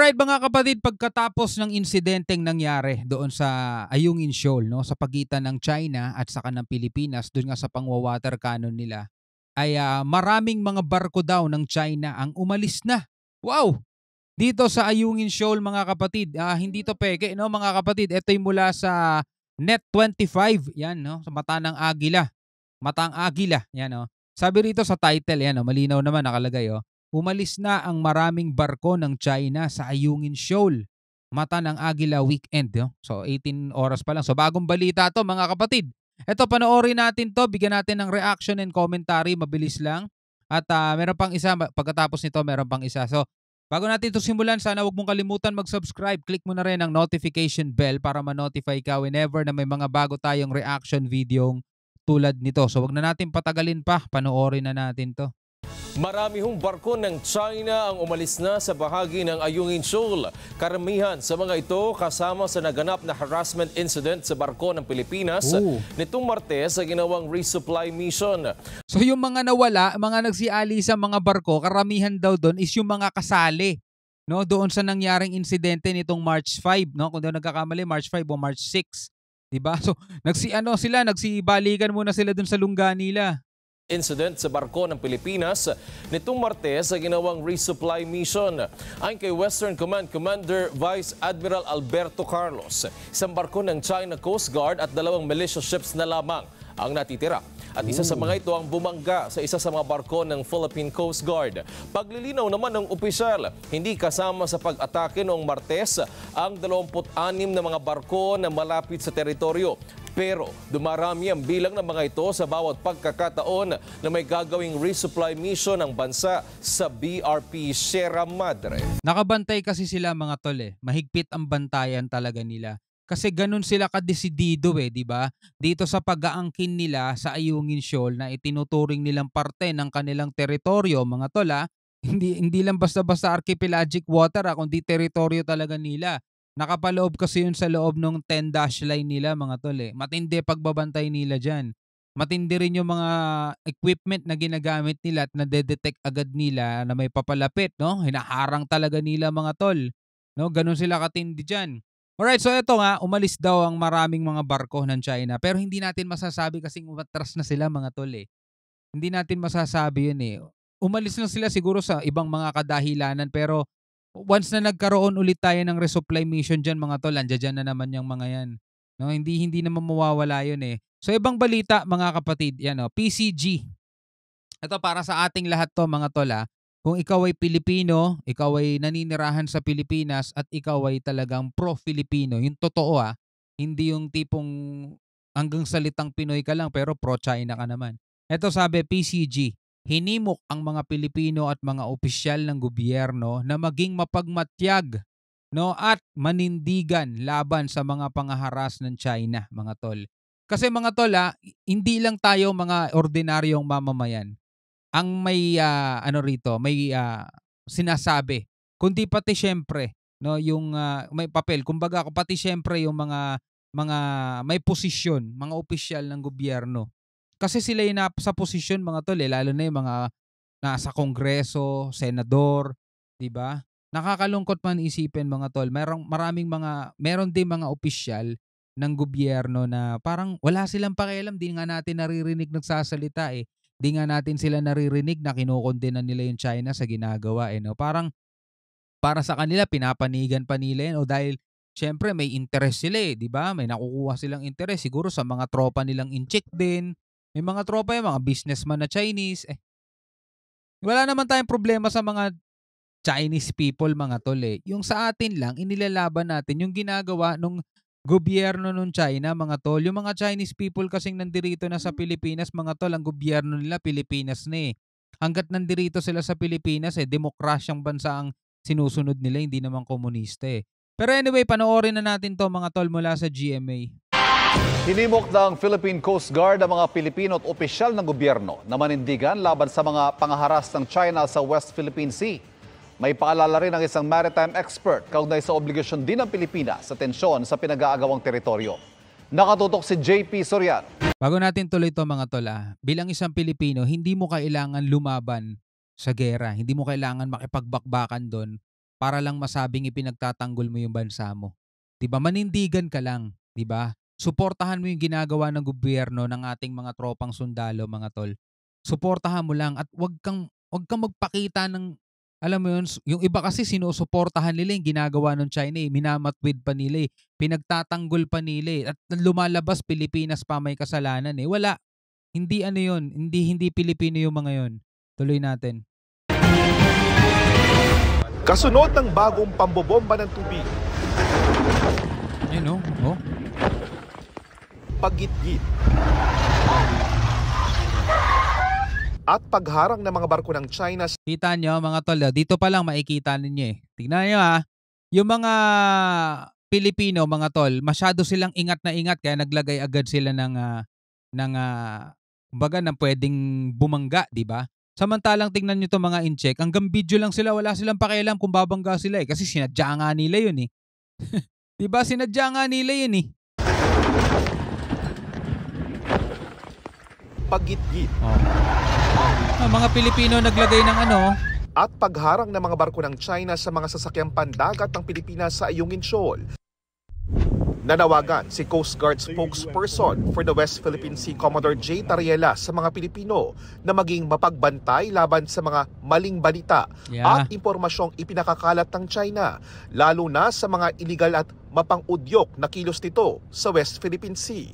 Alright mga kapatid, pagkatapos ng insidenteng nangyari doon sa Ayungin Shoal, no, sa pagitan ng China at saka ng Pilipinas doon nga sa pangwa-water cannon nila, ay maraming mga barko daw ng China ang umalis na. Wow! Dito sa Ayungin Shoal mga kapatid, hindi to peke, no mga kapatid. Ito'y mula sa Net 25, yan, no, sa Mata ng Agila. Matang Agila, yan, no. Sabi rito sa title, yan, no, malinaw naman nakalagay, oh. Umalis na ang maraming barko ng China sa Ayungin Shoal. Mata ng Agila weekend, no? So 18 oras pa lang. So bagong balita to mga kapatid. Ito, panoorin natin to, bigyan natin ng reaction and commentary, mabilis lang. At meron pang isa, pagkatapos nito meron pang isa. So bago natin ito simulan, sana huwag mong kalimutan mag-subscribe. Click mo na rin ang notification bell para ma-notify ka whenever na may mga bago tayong reaction video tulad nito. So wag na natin patagalin pa, panoorin na natin to. Marami hong barko ng China ang umalis na sa bahagi ng Ayungin Shoal. Karamihan sa mga ito kasama sa naganap na harassment incident sa barko ng Pilipinas nitong Martes sa ginawang resupply mission. So yung mga nawala, mga nagsiali sa mga barko, karamihan daw doon is yung mga kasali, no, doon sa nangyaring insidente nitong March 5, no? Kung daw nagkakamali, March 5 o March 6, 'di ba? So nagsibalikan muna sila doon sa lungga nila. Incident sa barko ng Pilipinas nitong Martes sa ginawang resupply mission. Ayon kay Western Command Commander Vice Admiral Alberto Carlos, isang barko ng China Coast Guard at 2 militia ships na lamang ang natitira. At isa sa mga ito ang bumangga sa isa sa mga barko ng Philippine Coast Guard. Paglilinaw naman ng opisyal, hindi kasama sa pag-atake noong Martes ang 26 na mga barko na malapit sa teritoryo. Pero dumarami ang bilang ng mga ito sa bawat pagkakataon na may gagawing resupply mission ng bansa sa BRP Sierra Madre. Nakabantay kasi sila mga tol eh. Mahigpit ang bantayan talaga nila. Kasi ganun sila kadesidido eh, di ba? Dito sa pag-aangkin nila sa Ayungin Shoal na itinuturing nilang parte ng kanilang teritoryo, mga tol hindi lang basta-basta archipelagic water kundi teritoryo talaga nila. Nakapaloob kasi yun sa loob ng 10 dash line nila mga tol eh. Matindi pagbabantay nila dyan. Matindi rin yung mga equipment na ginagamit nila at nadedetect agad nila na may papalapit, no? Hinaharang talaga nila mga tol. No? Ganun sila katindi dyan. Alright, so ito nga, umalis daw ang maraming mga barko ng China. Pero hindi natin masasabi kasing umatras na sila mga tol eh. Hindi natin masasabi yun eh. Umalis na sila siguro sa ibang mga kadahilanan pero once na nagkaroon ulit tayo ng resupply mission dyan mga tol, andyan na naman yung mga yan. No, hindi naman mawawala yun eh. So ibang balita mga kapatid, yan PCG. Ito para sa ating lahat to mga tol Kung ikaw ay Pilipino, ikaw ay naninirahan sa Pilipinas at ikaw ay talagang pro-Filipino, yung totoo hindi yung tipong hanggang salitang Pinoy ka lang pero pro-China ka naman. Ito sabi PCG, hinimok ang mga Pilipino at mga opisyal ng gobyerno na maging mapagmatyag, no, at manindigan laban sa mga pangaharas ng China, mga tol. Kasi mga tol, hindi lang tayo mga ordinaryong mamamayan ang may may sinasabi, kundi pati syempre, no, yung may papel, kumbaga pati syempre yung mga may posisyon, mga opisyal ng gobyerno. Kasi sila yung sa posisyon mga tol lalo na yung mga nasa kongreso, senador, 'di ba? Nakakalungkot man isipin mga tol, meron din mga opisyal ng gobyerno na parang wala silang pakialam, di nga natin naririnig nagsasalita eh. Di nga natin sila naririnig na kinokondena nila yung China sa ginagawa eh, no? Parang para sa kanila pinapanigan pa nila yan o dahil syempre may interest sila eh, 'di ba? May nakukuha silang interest siguro sa mga tropa nilang in-check din. May mga tropa yung mga businessman na Chinese. Wala naman tayong problema sa mga Chinese people mga tol eh. Yung sa atin lang, inilalaban natin yung ginagawa nung gobyerno nung China mga tol. Yung mga Chinese people kasing nandirito na sa Pilipinas mga tol, ang gobyerno nila Pilipinas na eh. Hanggat nandirito sila sa Pilipinas demokrasyang bansa ang sinusunod nila, hindi naman komunista eh. Pero anyway, panoorin na natin to mga tol mula sa GMA. Hinimok ng Philippine Coast Guard ang mga Pilipino at opisyal ng gobyerno na manindigan laban sa mga pangaharas ng China sa West Philippine Sea. May paalala rin ng isang maritime expert kaugnay sa obligasyon din ng Pilipinas sa tensyon sa pinag-aagawang teritoryo. Nakatutok si JP Sorian. Bago natin tuloy ito mga tol, bilang isang Pilipino, hindi mo kailangan lumaban sa gera. Hindi mo kailangan makipagbakbakan doon para lang masabing ipinagtatanggol mo yung bansa mo. 'Di ba? Manindigan ka lang, 'di ba? Suportahan mo yung ginagawa ng gobyerno ng ating mga tropang sundalo, mga tol. Suportahan mo lang at wag kang magpakita ng alam mo yun, yung iba kasi sinusuportahan nila yung ginagawa ng China eh, minamatwid pa nila eh, pinagtatanggol pa nila eh, at lumalabas Pilipinas pa may kasalanan eh. Wala, hindi ano yun, hindi Pilipino yung mga yun. Tuloy natin. Kasunod ng bagong pambobomba ng tubig, Ayun oh. paggitgit, at pagharang ng mga barko ng China sa Kita nyo mga tol, dito pa lang makikita ninyo eh. Tignan nyo yung mga Pilipino mga tol, masyado silang ingat na ingat kaya naglagay agad sila kumbaga ng pwedeng bumangga, di ba? Samantalang tingnan nyo 'tong mga incheck, hanggang video lang sila, wala silang pakialam kung babangga sila eh kasi sinadya nga nila yun eh. 'Di ba sinadya nga nila yun eh. paggitgit Mga Pilipino naglagay ng at pagharang ng mga barko ng China sa mga sasakyang pandagat ng Pilipinas sa Ayungin Shoal. Nanawagan si Coast Guard spokesperson for the West Philippine Sea, Commodore J. Tariela, sa mga Pilipino na maging mapagbantay laban sa mga maling balita at impormasyong ipinakakalat ng China, lalo na sa mga iligal at mapang-udyok na kilos nito sa West Philippine Sea.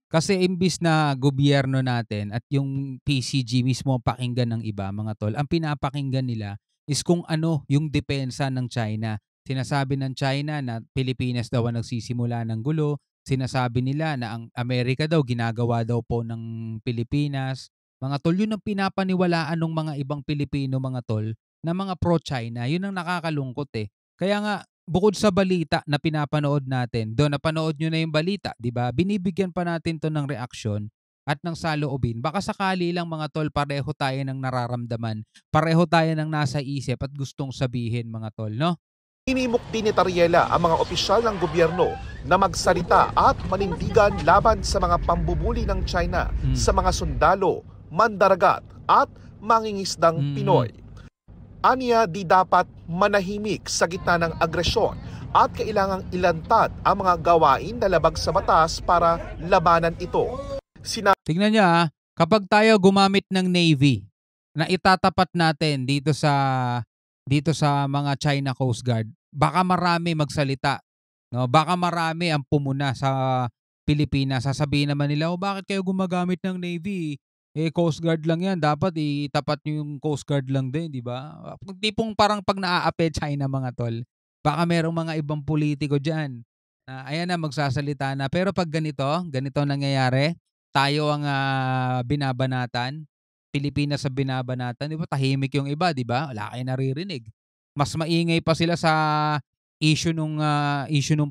Kasi imbis na gobyerno natin at yung PCG mismo ang pakinggan ng iba, mga tol, ang pinapakinggan nila is kung ano yung depensa ng China. Sinasabi ng China na Pilipinas daw ang nagsisimula ng gulo. Sinasabi nila na ang Amerika daw ginagawa daw po ng Pilipinas. Mga tol, yun ang pinapaniwalaan ng mga ibang Pilipino, mga tol, na mga pro-China. Yun ang nakakalungkot eh. Kaya nga, bukod sa balita na pinapanood natin, doon napanood nyo na yung balita, di ba? Binibigyan pa natin to ng reaksyon at ng saloobin. Baka sakali lang mga tol, pareho tayo ng nararamdaman. Pareho tayo ng nasa isip at gustong sabihin, mga tol, no? Inimok din ni Tariela ang mga opisyal ng gobyerno na magsalita at manindigan laban sa mga pambubuli ng China sa mga sundalo, mandaragat at mangingisdang Pinoy. Aniya, di dapat manahimik sa gitna ng agresyon at kailangang ilantad ang mga gawain na labag sa batas para labanan ito. Tignan nyo kapag tayo gumamit ng Navy na itatapat natin dito sa mga China Coast Guard, baka marami magsalita, no? Baka marami ang pumuna sa Pilipinas. Sasabihin naman nila, bakit kayo gumagamit ng Navy? Coast Guard lang yan. Dapat itapat nyo yung Coast Guard lang din, di ba? Tipong parang pag naaape China, mga tol, baka merong mga ibang politiko dyan. Ayan na, magsasalita na. Pero pag ganito nangyayari, tayo ang binabanatan, Pilipinas sa binabanatan, di ba? Tahimik yung iba, di ba? Wala kayo naririnig. Mas maingay pa sila sa issue nung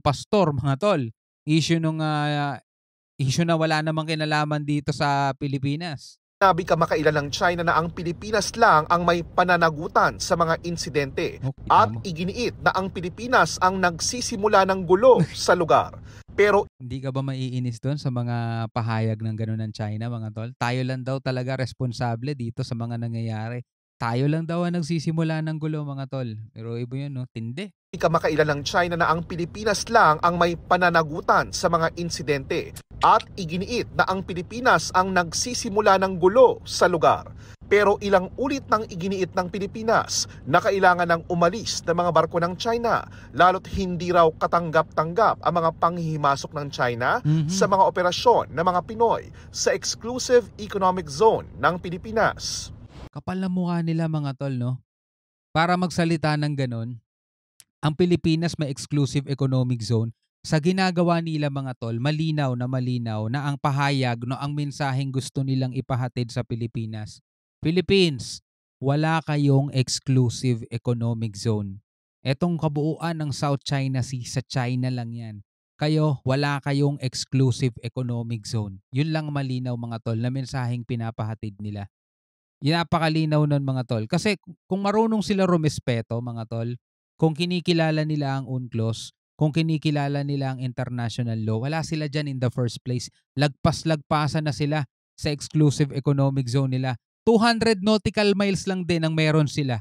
pastor, mga tol. Issue na wala namang kinalaman dito sa Pilipinas. Sinabi kamakailan ng China na ang Pilipinas lang ang may pananagutan sa mga insidente at iginiit na ang Pilipinas ang nagsisimula ng gulo sa lugar. Pero hindi ka ba maiinis doon sa mga pahayag ng gano'n ng China, mga tol? Tayo lang daw talaga responsable dito sa mga nangyayari. Tayo lang daw ang nagsisimula ng gulo, mga tol. Pero iba yun, no? Tindi. Kamakailan ng China na ang Pilipinas lang ang may pananagutan sa mga insidente at iginiit na ang Pilipinas ang nagsisimula ng gulo sa lugar. Pero ilang ulit nang iginiit ng Pilipinas na kailangan ng umalis ng mga barko ng China, lalo't hindi raw katanggap-tanggap ang mga panghihimasok ng China sa mga operasyon ng mga Pinoy sa exclusive economic zone ng Pilipinas. Kapal na mukha nila, mga tol, no? Para magsalita ng ganon, ang Pilipinas may exclusive economic zone. Sa ginagawa nila, mga tol, malinaw na ang pahayag, no, ang mensaheng gusto nilang ipahatid sa Pilipinas. Philippines, wala kayong exclusive economic zone. Etong kabuuan ng South China Sea, sa China lang yan. Kayo, wala kayong exclusive economic zone. Yun lang malinaw, mga tol, na mensaheng pinapahatid nila. Yun, napakalinaw nun, mga tol. Kasi kung marunong sila rumespeto, mga tol, kung kinikilala nila ang UNCLOS, kung kinikilala nila ang international law, wala sila dyan in the first place. Lagpas-lagpasan na sila sa exclusive economic zone nila. 200 nautical miles lang din ang meron sila.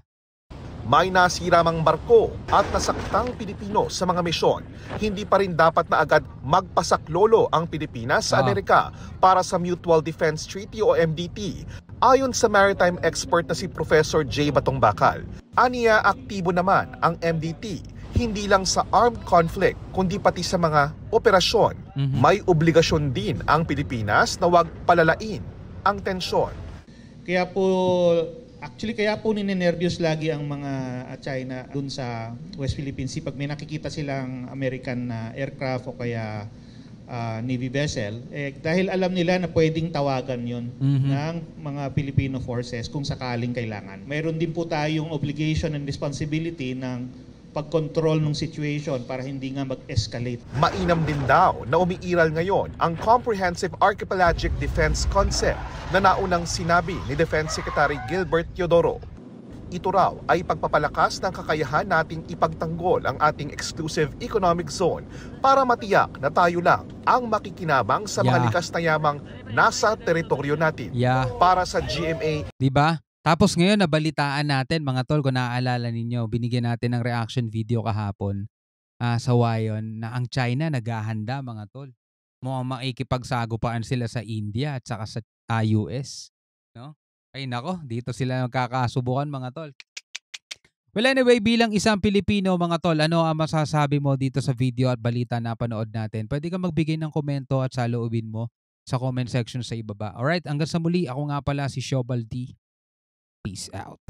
may nasira mang barko at nasaktang Pilipino sa mga misyon, hindi pa rin dapat na agad magpasaklolo ang Pilipinas sa Amerika para sa Mutual Defense Treaty o MDT, ayon sa maritime expert na si Professor J. Batong Bakal. Aniya, aktibo naman ang MDT, hindi lang sa armed conflict, kundi pati sa mga operasyon. May obligasyon din ang Pilipinas na huwag palalain ang tensyon. Kaya po ninenervyos lagi ang mga China dun sa West Philippine Sea pag may nakikita silang American na aircraft o kaya Navy vessel, dahil alam nila na pwedeng tawagan yon ng mga Filipino forces kung sakaling kailangan. Mayroon din po tayong obligation and responsibility ng pag-control ng situation para hindi nga mag-escalate. Mainam din daw na umiiral ngayon ang Comprehensive Archipelagic Defense Concept na naunang sinabi ni Defense Secretary Gilbert Teodoro. Ito raw ay pagpapalakas ng kakayahan nating ipagtanggol ang ating exclusive economic zone para matiyak na tayo lang ang makikinabang sa mga likas na yamang nasa teritoryo natin. Para sa GMA. Diba? Tapos ngayon nabalitaan natin mga tol, kung naaalala ninyo, binigyan natin ng reaction video kahapon sa Wayon na ang China naghahanda mga tol. Mukhang makikipagsagupaan sila sa India at saka sa US. No? Ay nako, dito sila magkakasubukan mga tol. Well anyway, bilang isang Pilipino mga tol, ano ang masasabi mo dito sa video at balita na panood natin? Pwede ka magbigay ng komento at saloobin mo sa comment section sa ibaba. Alright, hanggang sa muli, ako nga pala si Shobal D. Peace out.